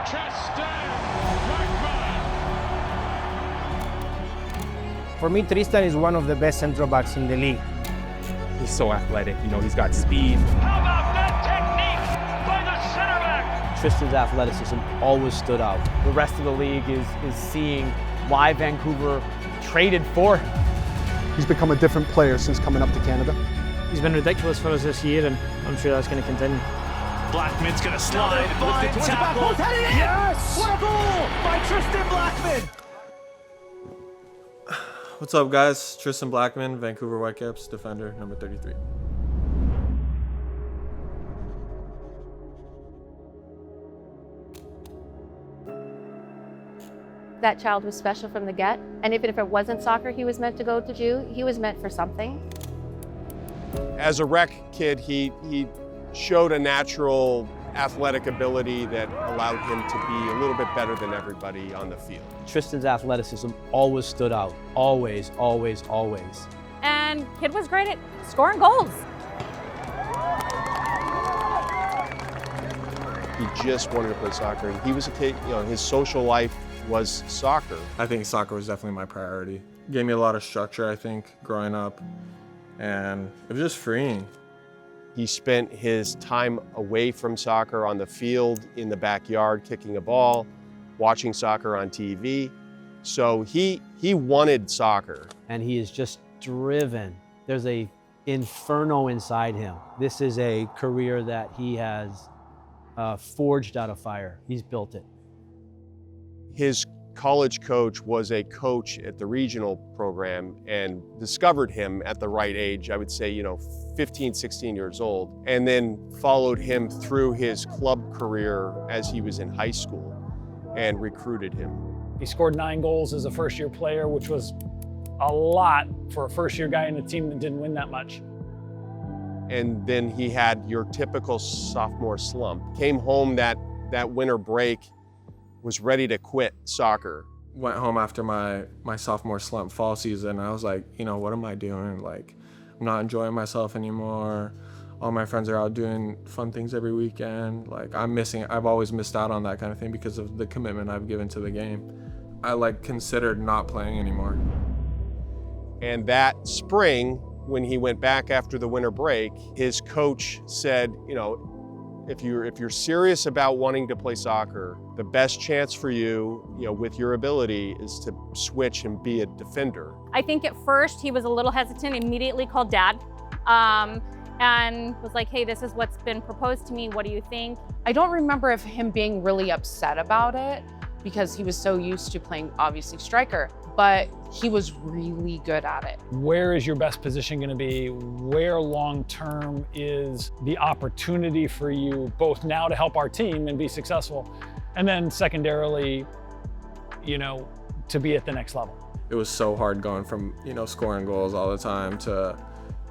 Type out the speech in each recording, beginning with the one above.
Tristan Blackmon. For me, Tristan is one of the best central backs in the league. He's so athletic, you know, he's got speed. How about that technique by the center back? Tristan's athleticism always stood out. The rest of the league is seeing why Vancouver traded for him. He's become a different player since coming up to Canada. He's been ridiculous for us this year, and I'm sure that's going to continue. Blackman's going to slide. Lift it towards the back post. Yes! What a goal by Tristan Blackmon! What's up, guys? Tristan Blackmon, Vancouver Whitecaps, defender, number 33. That child was special from the get, and even if it wasn't soccer he was meant to go to do, he was meant for something. As a rec kid, he showed a natural athletic ability that allowed him to be a little bit better than everybody on the field. Tristan's athleticism always stood out. Always, always, always. And kid was great at scoring goals. He just wanted to play soccer. He was a kid, you know, his social life was soccer. I think soccer was definitely my priority. It gave me a lot of structure, I think, growing up, and it was just freeing. He spent his time away from soccer on the field, in the backyard, kicking a ball, watching soccer on TV. So he wanted soccer. And he is just driven. There's a inferno inside him. This is a career that he has forged out of fire. He's built it. His college coach was a coach at the regional program and discovered him at the right age, I would say, you know, 15, 16 years old, and then followed him through his club career as he was in high school and recruited him. He scored 9 goals as a first-year player, which was a lot for a first-year guy in a team that didn't win that much. And then he had your typical sophomore slump. Came home that winter break, was ready to quit soccer. Went home after my sophomore slump fall season. I was like, you know, what am I doing? Like, I'm not enjoying myself anymore. All my friends are out doing fun things every weekend. Like, I've always missed out on that kind of thing because of the commitment I've given to the game. I considered not playing anymore. And that spring, when he went back after the winter break, his coach said, you know, if you're serious about wanting to play soccer, the best chance for you, you know, with your ability is to switch and be a defender. I think at first he was a little hesitant, immediately called Dad, and was like, hey, this is what's been proposed to me, what do you think? I don't remember of him being really upset about it because he was so used to playing, obviously, striker, but he was really good at it. Where is your best position going to be? Where long-term is the opportunity for you, both now to help our team and be successful, and then secondarily, you know, to be at the next level? It was so hard going from, you know, scoring goals all the time to,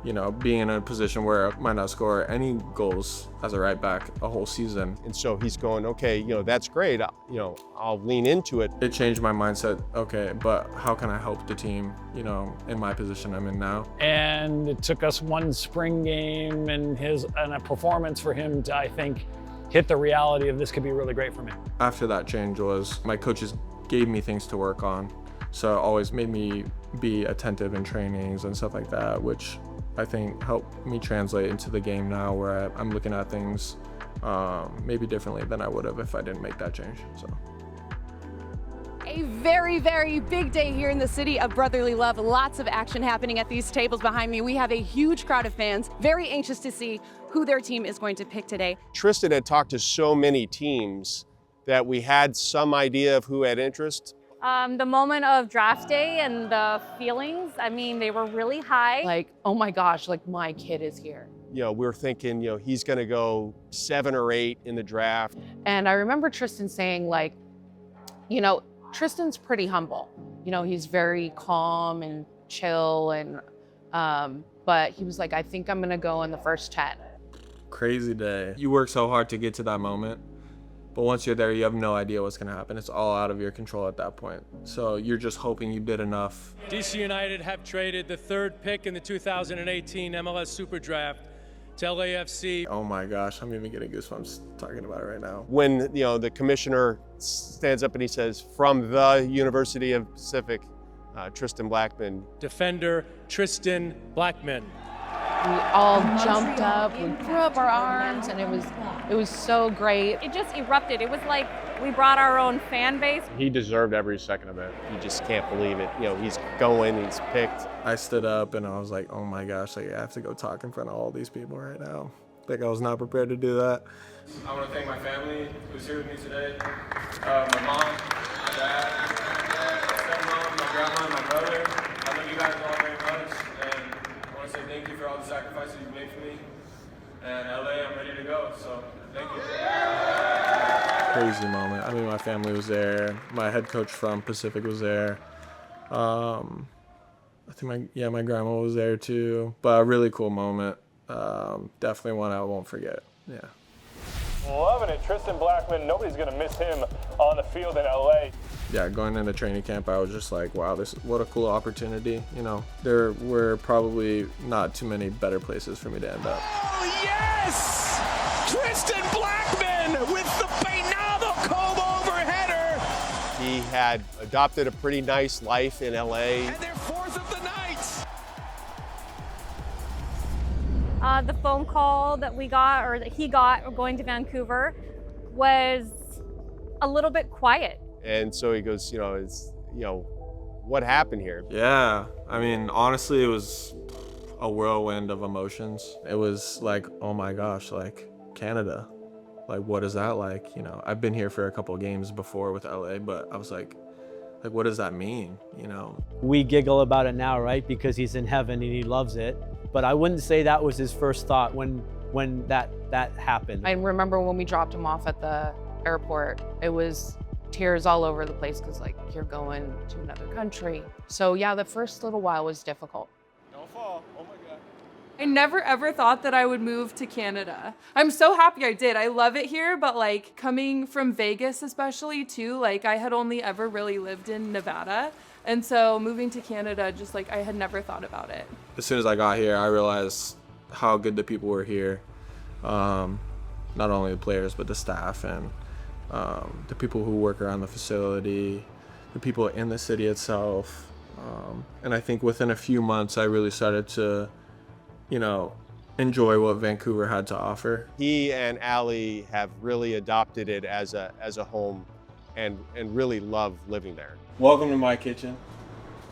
you know, being in a position where I might not score any goals as a right back a whole season. And so he's going, okay, you know, that's great. You know, I'll lean into it. It changed my mindset. Okay, but how can I help the team, you know, in my position I'm in now? And it took us one spring game and a performance for him to, I think, hit the reality of this could be really great for me. After that change was my coaches gave me things to work on. So it always made me be attentive in trainings and stuff like that, which I think helped me translate into the game now, where I'm looking at things maybe differently than I would have if I didn't make that change. So. A very, very big day here in the city of brotherly love. Lots of action happening at these tables behind me. We have a huge crowd of fans, very anxious to see who their team is going to pick today. Tristan had talked to so many teams that we had some idea of who had interest. The moment of draft day and the feelings, I mean, they were really high. Like, oh my gosh, like my kid is here. You know, we were thinking, you know, he's going to go 7 or 8 in the draft. And I remember Tristan saying, like, you know, Tristan's pretty humble. You know, he's very calm and chill, and but he was like, I think I'm gonna go in the first 10. Crazy day. You work so hard to get to that moment, but once you're there, you have no idea what's gonna happen. It's all out of your control at that point. So you're just hoping you did enough. DC United have traded the 3rd pick in the 2018 MLS SuperDraft LAFC. Oh my gosh, I'm even getting goosebumps talking about it right now. When the commissioner stands up and he says, from the University of Pacific, Tristan Blackmon. Defender Tristan Blackmon. We all jumped up, we threw up our arms, and it was so great. It just erupted. It was like we brought our own fan base. He deserved every second of it. You just can't believe it. He's going, he's picked. I stood up and I was like, oh my gosh, like I have to go talk in front of all these people right now. Like I was not prepared to do that. I want to thank my family who's here with me today. My mom, my dad, my stepmom, my grandma, and my brother. I love you guys all very much. And I want to say thank you for all the sacrifices you've made for me. And LA, I'm ready to go, so thank you. Crazy moment. I mean, my family was there. My head coach from Pacific was there. I think my grandma was there too. But a really cool moment. Definitely one I won't forget. Yeah. Loving it, Tristan Blackmon. Nobody's gonna miss him on the field in LA. Yeah, going into training camp, I was just like, wow, what a cool opportunity. There were probably not too many better places for me to end up. Oh, yes! Tristan Blackmon with the Peinado comb-over header. He had adopted a pretty nice life in LA. And their fourth of the night. The phone call that we got, or that he got, going to Vancouver was a little bit quiet. And so he goes, what happened here? Yeah, I mean, honestly, it was a whirlwind of emotions. It was like, oh my gosh, like Canada, like what is that like? I've been here for a couple of games before with LA, but I was like, what does that mean? We giggle about it now, right? Because he's in heaven and he loves it. But I wouldn't say that was his first thought when that happened. I remember when we dropped him off at the airport, it was tears all over the place because like you're going to another country. So yeah, the first little while was difficult. Don't fall, oh my God. I never ever thought that I would move to Canada. I'm so happy I did. I love it here, but like coming from Vegas especially too, like I had only ever really lived in Nevada. And so moving to Canada, just like I had never thought about it. As soon as I got here, I realized how good the people were here. Not only the players, but the staff and the people who work around the facility, the people in the city itself. And I think within a few months, I really started to, enjoy what Vancouver had to offer. He and Allie have really adopted it as a home and really love living there. Welcome to my kitchen.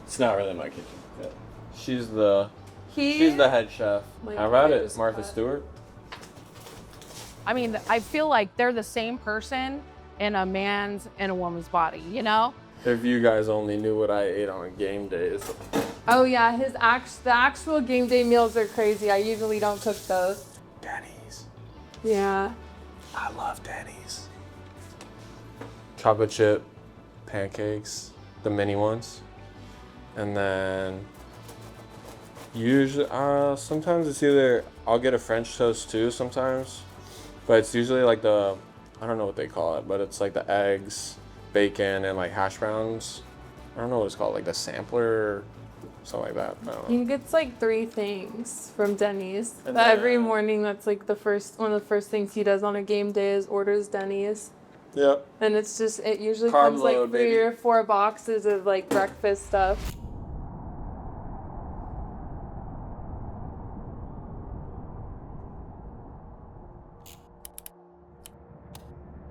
It's not really my kitchen. Yeah. She's the head chef. How about it, Martha Stewart? I mean, I feel like they're the same person in a man's and a woman's body, If you guys only knew what I ate on game days. Oh yeah, the actual game day meals are crazy. I usually don't cook those. Denny's. Yeah. I love Denny's. Chocolate chip pancakes, the mini ones. And then usually, sometimes it's either, I'll get a French toast too sometimes. But it's usually like I don't know what they call it, but it's like the eggs, bacon, and like hash browns. I don't know what it's called, like the sampler, something like that. I don't know. He gets like 3 things from Denny's. But every morning, that's like one of the first things he does on a game day is orders Denny's. Yep. And it usually Carb comes like load, 3 baby. or 4 boxes of like breakfast stuff.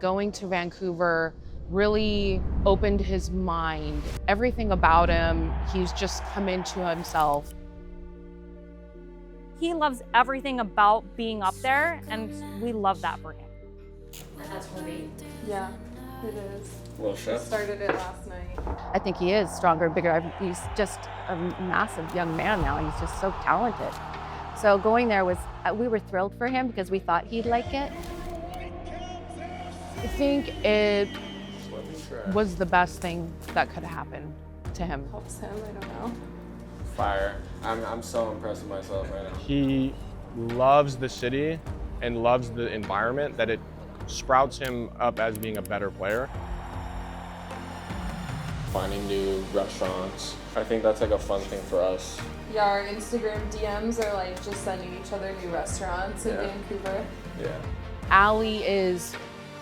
Going to Vancouver really opened his mind. Everything about him, he's just come into himself. He loves everything about being up there, and we love that for him. That's great. Yeah, it is. Well, chef. We started it last night. I think he is stronger and bigger. He's just a massive young man now. He's just so talented. So going there we were thrilled for him because we thought he'd like it. I think it was the best thing that could happen to him. Helps him, I don't know. Fire. I'm so impressed with myself right now. He loves the city and loves the environment that it sprouts him up as being a better player. finding new restaurants. I think that's like a fun thing for us. Yeah, our Instagram DMs are like just sending each other new restaurants in Vancouver. Yeah. Allie is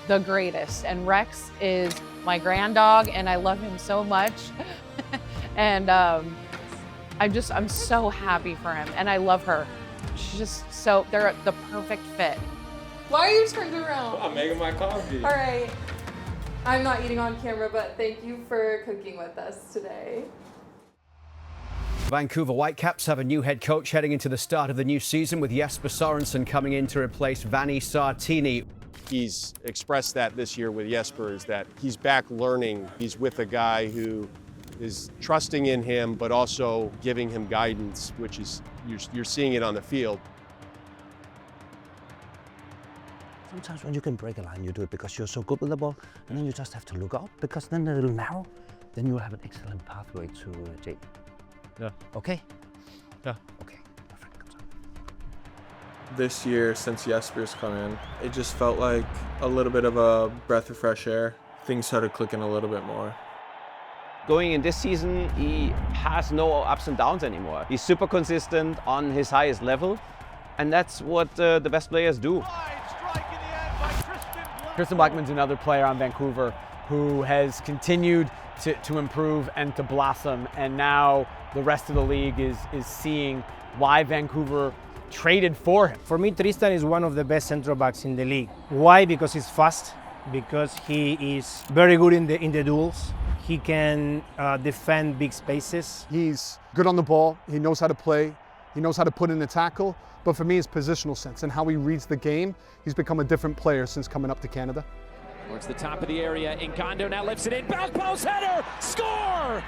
the greatest, and Rex is my grand dog, and I love him so much. And I'm so happy for him, and I love her. She's just they're the perfect fit. Why are you turned around? I'm making my coffee. All right. I'm not eating on camera, but thank you for cooking with us today. Vancouver Whitecaps have a new head coach heading into the start of the new season, with Jesper Sorensen coming in to replace Vanni Sartini. He's expressed that this year with Jesper, is that he's back learning. He's with a guy who is trusting in him, but also giving him guidance, which is, you're seeing it on the field. Sometimes when you can break a line, you do it because you're so good with the ball, and then you just have to look up, because then it'll narrow. Then you'll have an excellent pathway to Jake. Yeah. Okay? Yeah. Okay. This year, since Jesper's come in, it just felt like a little bit of a breath of fresh air. Things started clicking a little bit more. Going in this season, he has no ups and downs anymore. He's super consistent on his highest level, and that's what the best players do. Tristan Blackmon's another player on Vancouver who has continued to improve and to blossom, and now the rest of the league is seeing why Vancouver traded for him. For me, Tristan is one of the best central backs in the league. Why? Because he's fast, because he is very good in the duels. He can defend big spaces. He's good on the ball. He knows how to play. He knows how to put in a tackle. But for me, his positional sense and how he reads the game, he's become a different player since coming up to Canada. Towards the top of the area, Incondo now lifts it in, back post header, score!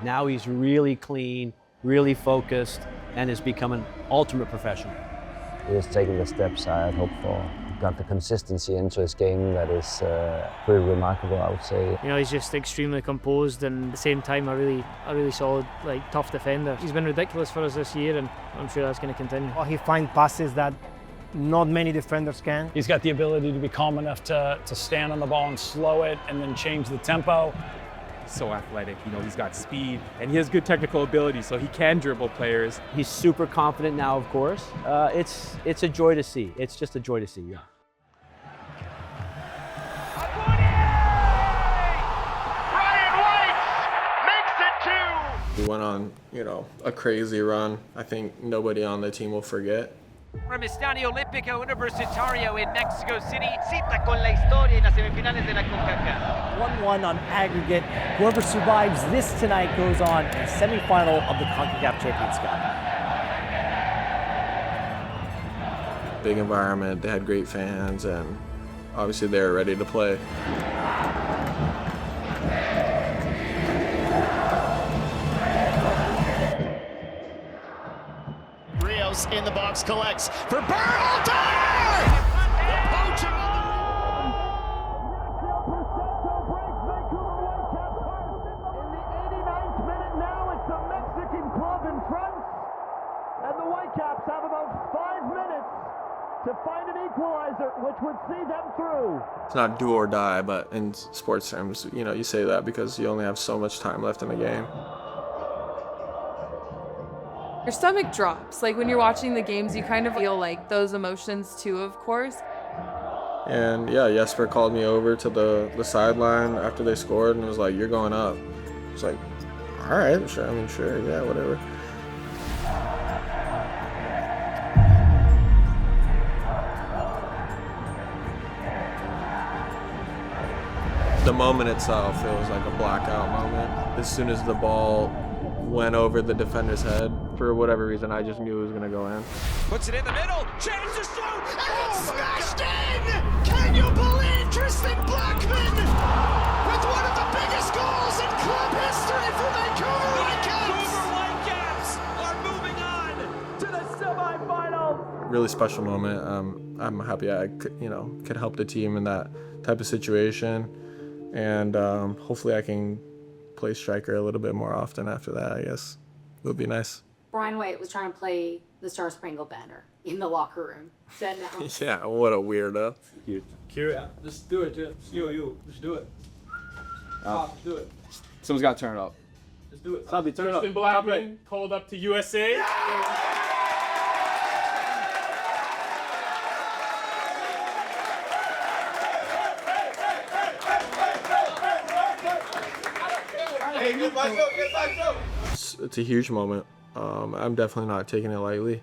Now he's really clean, really focused, and has become an ultimate professional. He has taken the steps I had hoped for. Got the consistency into his game that is pretty remarkable, I would say. You know, he's just extremely composed, and at the same time a really solid, tough defender. He's been ridiculous for us this year, and I'm sure that's going to continue. He finds passes that not many defenders can. He's got the ability to be calm enough to stand on the ball and slow it, and then change the tempo. So athletic, you know, he's got speed and he has good technical ability, so he can dribble players. He's super confident now, of course. It's a joy to see. It's just a joy to see, yeah. We went on, a crazy run. I think nobody on the team will forget. From Estadio Olímpico Universitario in Mexico City, cita con la historia en las semifinales de la Concacaf. 1-1 on aggregate. Whoever survives this tonight goes on in the semifinal of the Concacaf Champions Cup. Big environment, they had great fans, and obviously they were ready to play. In the box, collects for Berhalter! The poacher on the In the 89th minute now, it's the Mexican club in front. And the Whitecaps have about 5 minutes to find an equalizer, which would see them through. It's not do or die, but in sports terms, you say that because you only have so much time left in the game. Your stomach drops. Like when you're watching the games, you kind of feel like those emotions too, of course. And yeah, Jesper called me over to the sideline after they scored and was like, "You're going up." I was like, "All right, sure. Sure, yeah, whatever." The moment itself, it was like a blackout moment. As soon as the ball went over the defender's head, for whatever reason, I just knew it was going to go in. Puts it in the middle, chance to shoot, and it's smashed in! Can you believe Tristan Blackmon with one of the biggest goals in club history for Vancouver Whitecaps? Vancouver Whitecaps are moving on to the semifinals. Really special moment. I'm happy I could help the team in that type of situation, and hopefully I can play striker a little bit more often after that. I guess it would be nice. Brian White was trying to play the Star Spangled Banner in the locker room. Said no. Yeah, what a weird. Cute. Yeah, just do it. Just do it. Do it. Someone's got to turn it up. Let's do it. Sabi, turn it up. Tristan Blackmon called up to USA. It's a huge moment. I'm definitely not taking it lightly.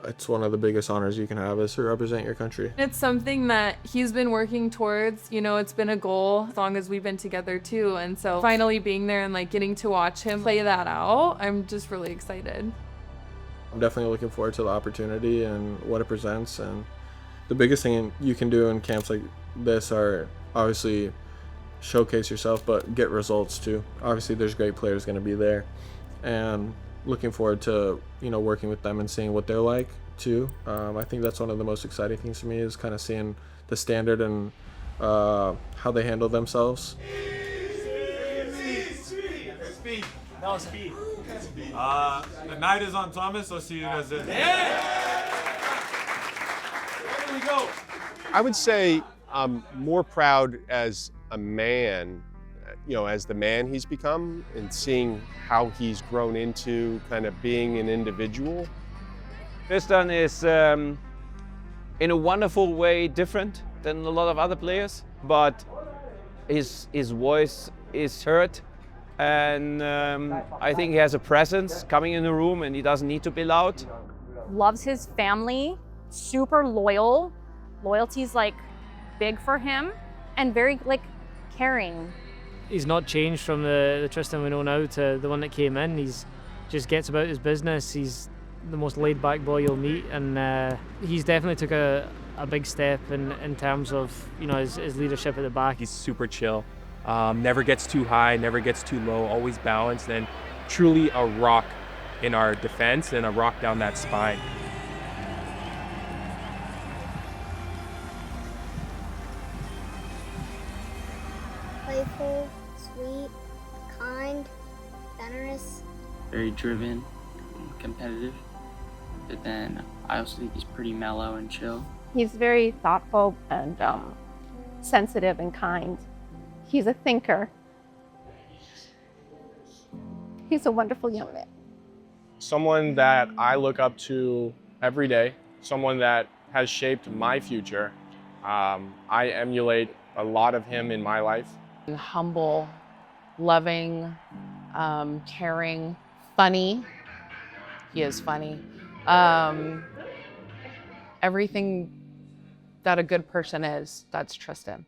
It's one of the biggest honors you can have is to represent your country. It's something that he's been working towards. You know, it's been a goal as long as we've been together too. And so finally being there and like getting to watch him play that out, I'm just really excited. I'm definitely looking forward to the opportunity and what it presents. And the biggest thing you can do in camps like this are obviously showcase yourself, but get results too. Obviously there's great players going to be there, and looking forward to, you know, working with them and seeing what they're like too. I think that's one of the most exciting things for me is kind of seeing the standard and how they handle themselves. Speed. No, speed. The night is on Thomas, so see you guys then. Here we go. I would say I'm more proud as a man, you know, as the man he's become and seeing how he's grown into kind of being an individual. Tristan is, in a wonderful way, different than a lot of other players, but his voice is heard, and I think he has a presence coming in the room, and he doesn't need to be loud. Loves his family, super loyal. Loyalty's like big for him, and very like caring. He's not changed from the Tristan we know now to the one that came in. He's just gets about his business. He's the most laid-back boy you'll meet, and he's definitely took a big step in terms of, you know, his leadership at the back. He's super chill. Never gets too high, never gets too low, always balanced, and truly a rock in our defense and a rock down that spine. Playful, sweet, kind, generous. Very driven, competitive, but then I also think he's pretty mellow and chill. He's very thoughtful and sensitive and kind. He's a thinker. He's a wonderful young man. Someone that I look up to every day, someone that has shaped my future. I emulate a lot of him in my life. Humble, loving, caring, funny. He is funny. Everything that a good person is, that's Tristan.